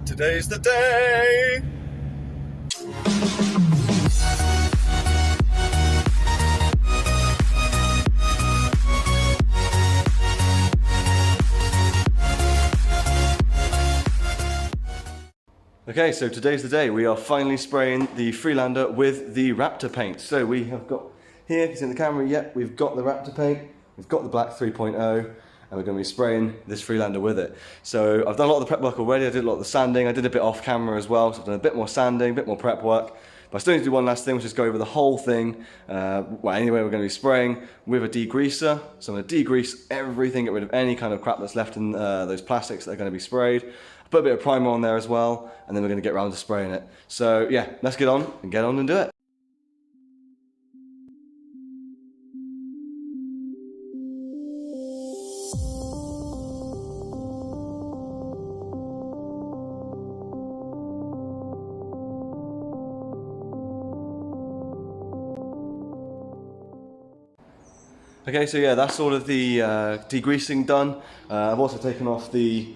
Today's the day. Okay, so today's the day. We are finally spraying the Freelander with the Raptor paint. So we have got here, if you see in the camera, yep, we've got the Raptor paint, we've got the black 3.0, and we're going to be spraying this Freelander with it. So I've done a lot of the prep work already. I did a lot of the sanding. I did a bit off camera as well, so I've done a bit more sanding, a bit more prep work. But I still need to do one last thing, which is go over the whole thing. Well, anyway, we're going to be spraying with a degreaser. So I'm going to degrease everything, get rid of any kind of crap that's left in those plastics that are going to be sprayed. Put a bit of primer on there as well, and then we're going to get around to spraying it. So yeah, let's get on and do it. Okay, so yeah, that's all of the degreasing done. I've also taken off the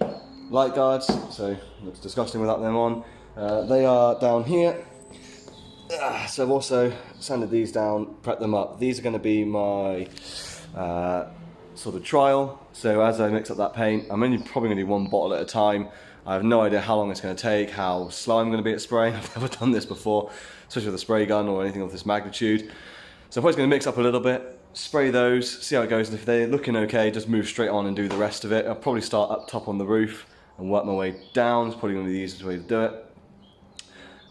light guards, so it looks disgusting without them on. They are down here. So I've also sanded these down, prepped them up. These are going to be my sort of trial. So as I mix up that paint, I'm only probably going to do one bottle at a time. I have no idea how long it's going to take, how slow I'm going to be at spraying. I've never done this before, especially with a spray gun or anything of this magnitude. So I'm probably going to mix up a little bit, spray those, see how it goes, and if they're looking okay, just move straight on and do the rest of it. I'll probably start up top on the roof and work my way down. It's probably going to be the easiest way to do it.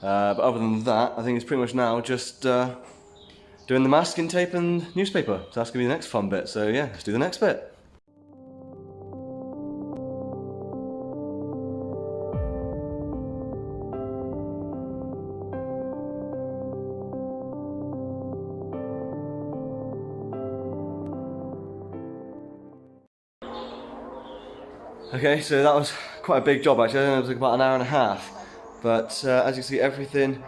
But other than that, I think it's pretty much now just doing the masking tape and newspaper. So that's going to be the next fun bit. So yeah, let's do the next bit. Okay, so that was quite a big job actually. I think it was about an hour and a half. But as you see, everything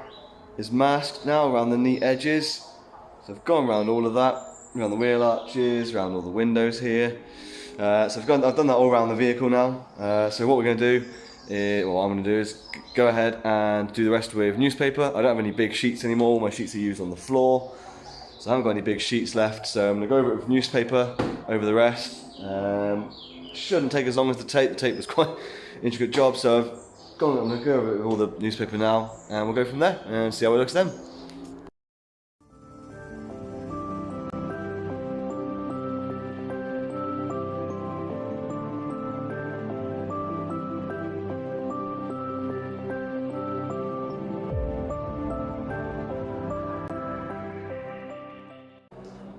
is masked now around the neat edges. So I've gone around all of that, around the wheel arches, around all the windows here. So I've done that all around the vehicle now. So what we're going to do, what I'm going to do is go ahead and do the rest with newspaper. I don't have any big sheets anymore. All my sheets are used on the floor. So I haven't got any big sheets left. So I'm going to go over it with newspaper over the rest. Shouldn't take as long as the tape. The tape was quite an intricate job. So I'm going to go over it with all the newspaper now. And we'll go from there and see how it looks then.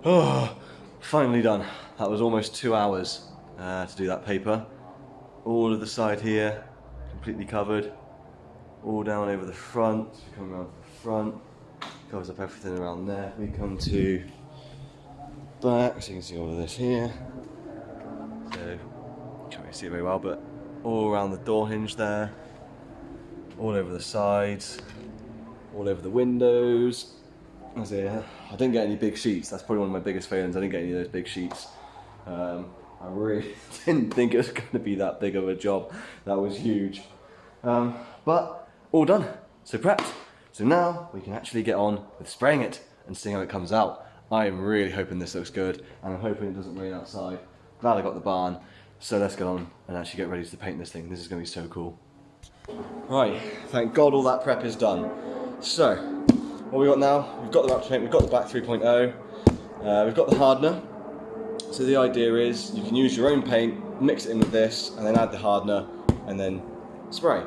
Oh, finally done. That was almost 2 hours to do that paper. All of the side here, completely covered. All down over the front. We come around to the front, covers up everything around there. We come to back, so you can see all of this here. So, can't really see it very well, but all around the door hinge there. All over the sides, all over the windows. I didn't get any big sheets. That's probably one of my biggest failings. I didn't get any of those big sheets. I really didn't think it was going to be that big of a job. That was huge. But all done. So prepped. So now we can actually get on with spraying it and seeing how it comes out. I am really hoping this looks good, and I'm hoping it doesn't rain outside. Glad I got the barn. So let's get on and actually get ready to paint this thing. This is going to be so cool. Right, thank God all that prep is done. So, what we got now, we've got the Raptor paint, we've got the black 3.0, we've got the hardener. So the idea is you can use your own paint, mix it in with this, and then add the hardener, and then spray.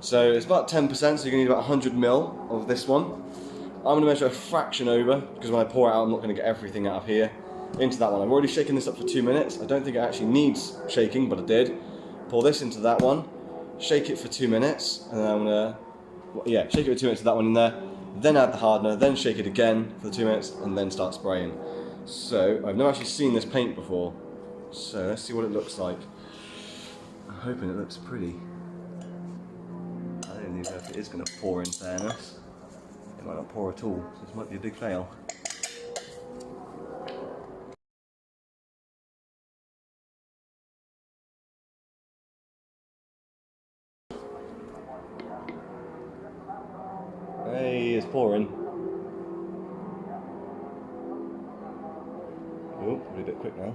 So it's about 10%, so you're going to need about 100 ml of this one. I'm going to measure a fraction over, because when I pour it out, I'm not going to get everything out of here, into that one. I've already shaken this up for 2 minutes. I don't think it actually needs shaking, but I did. Pour this into that one, shake it for 2 minutes, and then I'm going to, shake it for 2 minutes to that one in there, then add the hardener, then shake it again for 2 minutes, and then start spraying. So, I've never actually seen this paint before, so let's see what it looks like. I'm hoping it looks pretty. I don't even know if it is going to pour, in fairness. It might not pour at all, so this might be a big fail. is pouring. Oh, probably a bit quick now.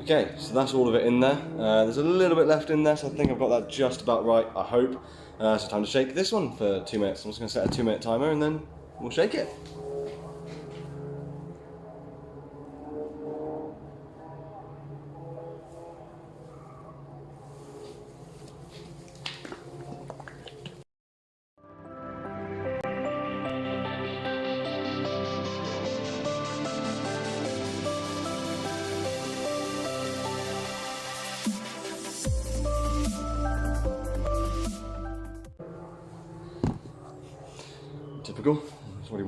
Okay, so that's all of it in there. There's a little bit left in there, so I think I've got that just about right, I hope. So time to shake this one for 2 minutes. I'm just going to set a 2-minute timer and then we'll shake it. Typical. There's already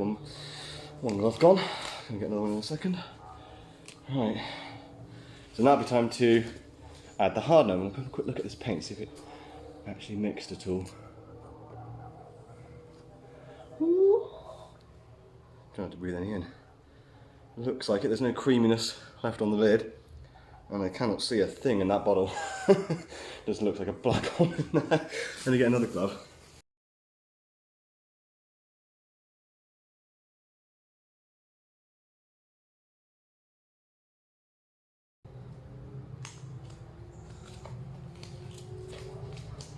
one glove gone. Gonna get another one in a second. Right. So now it'll be time to add the hardener. I'm gonna have a quick look at this paint, see if it actually mixed at all. Ooh. Trying to breathe any in. Looks like it. There's no creaminess left on the lid, and I cannot see a thing in that bottle. Just looks like a black hole in there. Let me get another glove.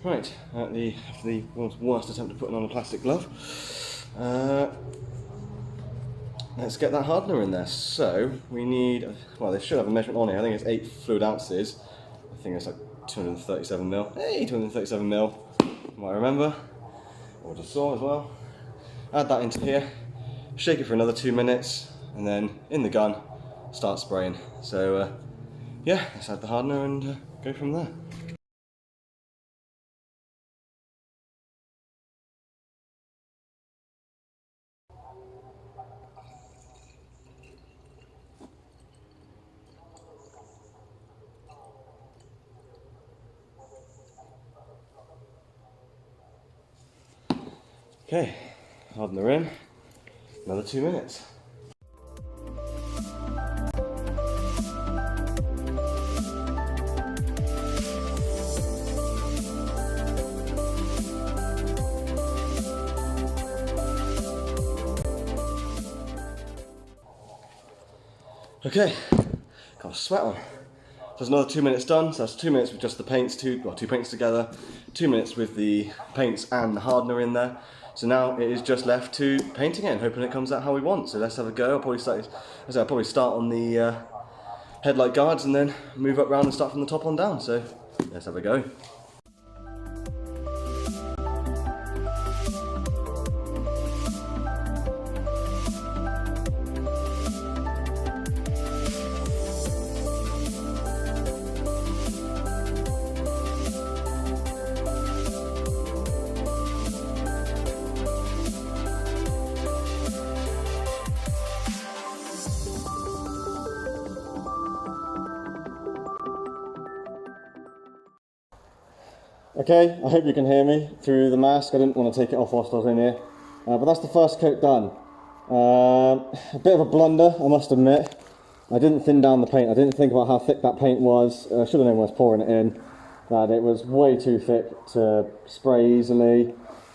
Right, the world's worst attempt at putting on a plastic glove. Let's get that hardener in there. So we need, well, they should have a measurement on here. I think it's 8 fluid ounces. I think it's like 237 mil. Hey, 237 mil. Might remember. Or just saw as well. Add that into here. Shake it for another 2 minutes, and then in the gun, start spraying. So yeah, let's add the hardener and go from there. Okay, hardener in, another 2 minutes. Okay, got a sweat on. So there's another 2 minutes done, so that's 2 minutes with just the paints, two paints together, 2 minutes with the paints and the hardener in there. So now it is just left to painting it and hoping it comes out how we want. So let's have a go. I'll probably start on the headlight guards and then move up round and start from the top on down. So let's have a go. Okay, I hope you can hear me through the mask. I didn't want to take it off whilst I was in here. But that's the first coat done. A bit of a blunder, I must admit. I didn't thin down the paint. I didn't think about how thick that paint was. I should have known when I was pouring it in that it was way too thick to spray easily.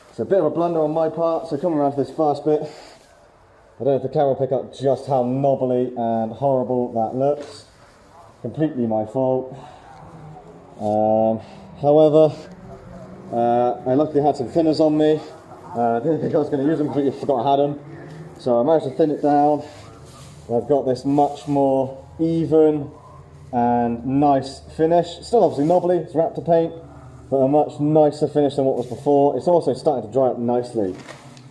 It's a bit of a blunder on my part. So coming around to this first bit, I don't know if the camera will pick up just how knobbly and horrible that looks. Completely my fault. However, I luckily had some thinners on me. I didn't think I was going to use them, completely forgot I had them. So I managed to thin it down. I've got this much more even and nice finish. Still obviously knobbly, it's Raptor paint, but a much nicer finish than what was before. It's also starting to dry up nicely.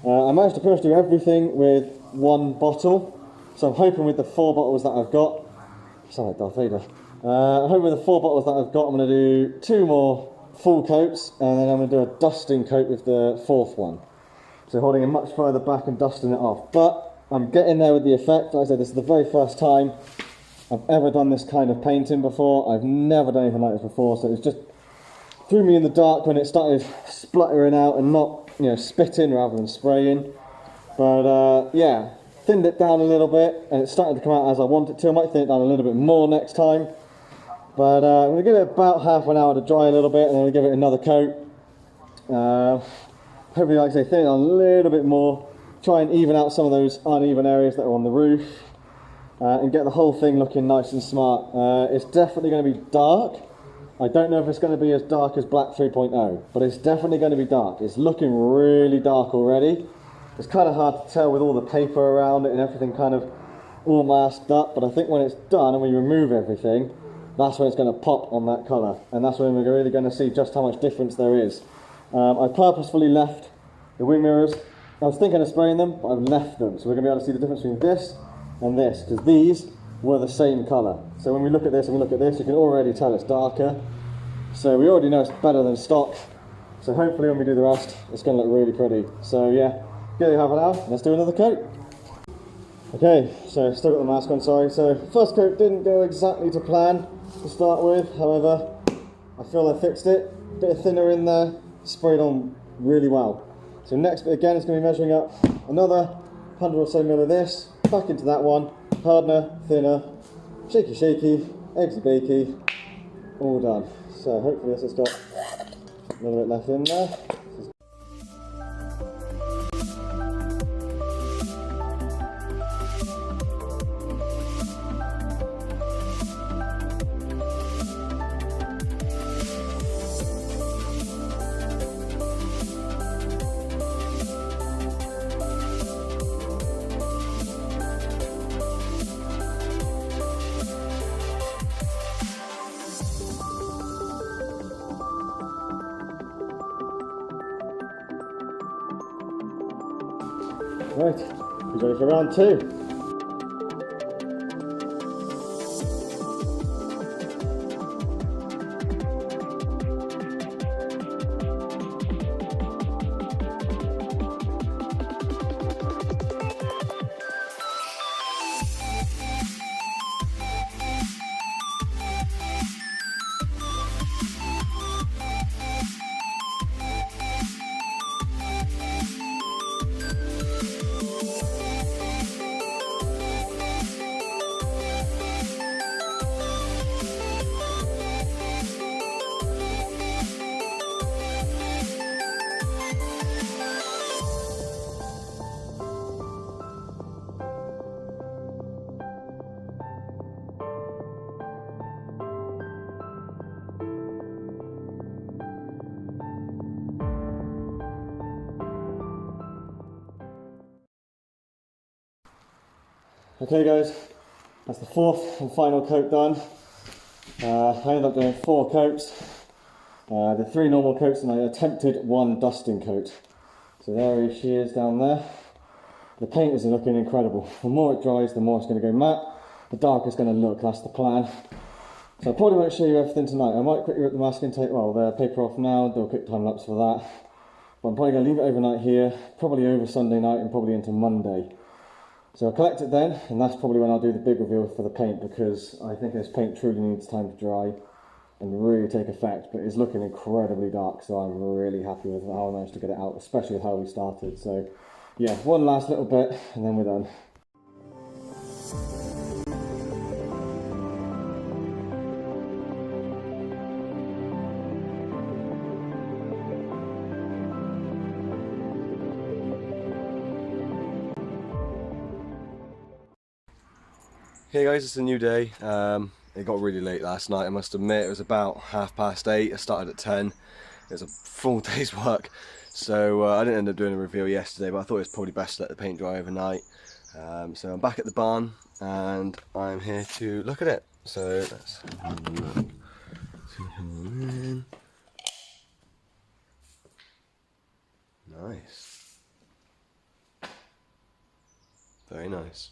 I managed to pretty much do everything with one bottle. So I'm hoping with the 4 bottles that I've got, I sound like Darth Vader. I'm hoping with the 4 bottles that I've got, I'm going to do 2 more full coats, and then I'm going to do a dusting coat with the 4th one. So holding it much further back and dusting it off. But I'm getting there with the effect. Like I said, this is the very first time I've ever done this kind of painting before. I've never done anything like this before, so it just threw me in the dark when it started spluttering out and not, spitting rather than spraying. But yeah, I thinned it down a little bit, and it's starting to come out as I want it to. I might thin it down a little bit more next time. But I'm going to give it about half an hour to dry a little bit, and then we'll give it another coat. Hopefully, like I say, thin it down a little bit more. Try and even out some of those uneven areas that are on the roof. And get the whole thing looking nice and smart. It's definitely going to be dark. I don't know if it's going to be as dark as Black 3.0, but it's definitely going to be dark. It's looking really dark already. It's kind of hard to tell with all the paper around it and everything kind of all masked up, but I think when it's done and we remove everything, that's when it's going to pop on that colour, and that's when we're really going to see just how much difference there is. I purposefully left the wing mirrors. I was thinking of spraying them, but I've left them, so we're going to be able to see the difference between this and this, because these were the same colour. So when we look at this and we look at this, you can already tell it's darker. So we already know it's better than stock. So hopefully when we do the rest, it's going to look really pretty. So yeah, give it half an hour, let's do another coat. Okay, so still got the mask on, sorry. So first coat didn't go exactly to plan to start with. However, I feel I fixed it. Bit of thinner in there, sprayed on really well. So next bit again is going to be measuring up another 100 or so mil of this, back into that one, hardener, thinner, shaky shaky, eggsy bakey, all done. So hopefully this has got a little bit left in there. Right, he's ready for round two. Okay guys, that's the fourth and final coat done. I ended up doing 4 coats. I did 3 normal coats and I attempted 1 dusting coat. So there she is down there. The paint is looking incredible. The more it dries, the more it's going to go matte. The darker it's going to look, that's the plan. So I probably won't show you everything tonight. I might quickly rip the masking tape, well the paper off now, do a quick time lapse for that. But I'm probably going to leave it overnight here, probably over Sunday night and probably into Monday. So I'll collect it then, and that's probably when I'll do the big reveal for the paint, because I think this paint truly needs time to dry and really take effect, but it's looking incredibly dark, so I'm really happy with how I managed to get it out, especially with how we started. So yeah, one last little bit and then we're done. Hey guys, it's a new day. It got really late last night, I must admit. It was about 8:30. I started at 10. It was a full day's work, so I didn't end up doing a reveal yesterday, but I thought it was probably best to let the paint dry overnight. So I'm back at the barn and I'm here to look at it. So let's have a look. Nice. Very nice.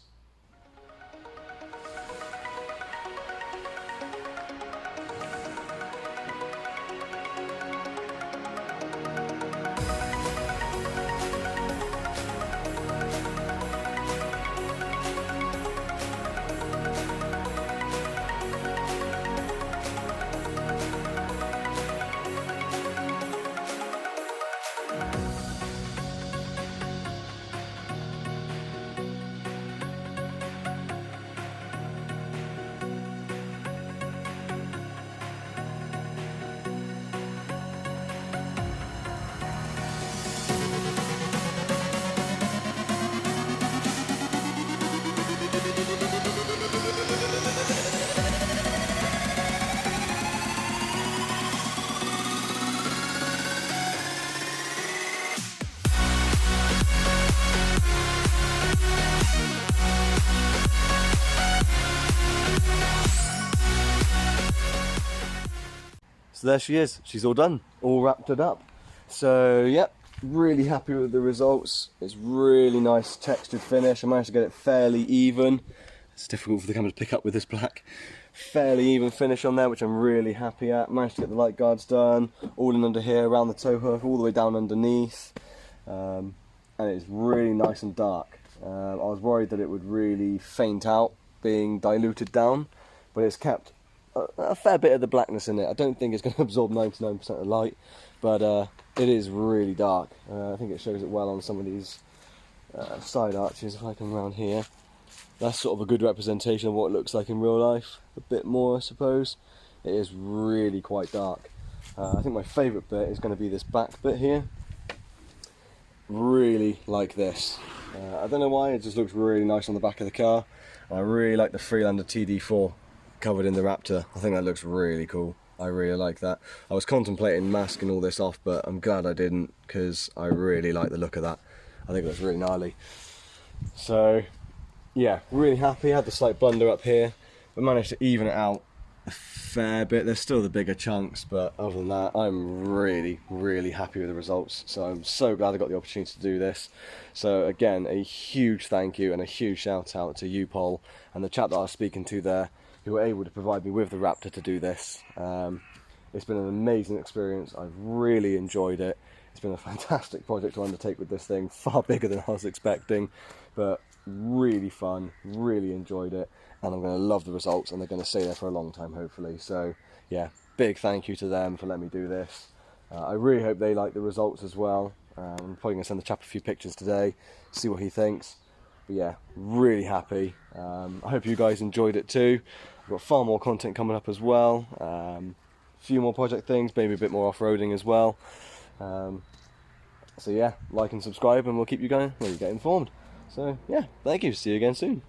So there she is. She's all done, all wrapped it up. So yep, really happy with the results. It's really nice textured finish. I managed to get it fairly even. It's difficult for the camera to pick up with this black. Fairly even finish on there, which I'm really happy at. Managed to get the light guards done, all in under here, around the tow hook, all the way down underneath. And it's really nice and dark. I was worried that it would really faint out being diluted down, but it's kept a fair bit of the blackness in it. I don't think it's going to absorb 99% of light, but it is really dark. I think it shows it well on some of these side arches. If I come around here, that's sort of a good representation of what it looks like in real life. A bit more, I suppose. It is really quite dark. I think my favourite bit is going to be this back bit here. Really like this. I don't know why, it just looks really nice on the back of the car. I really like the Freelander TD4 covered in the Raptor. I think that looks really cool. I really like that. I was contemplating masking all this off, but I'm glad I didn't, because I really like the look of that. I think it looks really gnarly. So yeah, really happy. I had the slight blunder up here, but managed to even it out a fair bit. There's still the bigger chunks, but other than that, I'm really happy with the results. So I'm so glad I got the opportunity to do this. So again, a huge thank you and a huge shout out to Upol and the chap that I was speaking to there, who were able to provide me with the Raptor to do this. It's been an amazing experience. I've really enjoyed it. It's been a fantastic project to undertake with this thing, far bigger than I was expecting, but really fun, really enjoyed it, and I'm going to love the results, and they're going to stay there for a long time, hopefully. So yeah, big thank you to them for letting me do this. I really hope they like the results as well. I'm probably going to send the chap a few pictures today, see what he thinks. But yeah, really happy. I hope you guys enjoyed it too. I've got far more content coming up as well. A few more project things, maybe a bit more off-roading as well. So yeah, like and subscribe, and we'll keep you going. Well, you get informed. So yeah, thank you. See you again soon.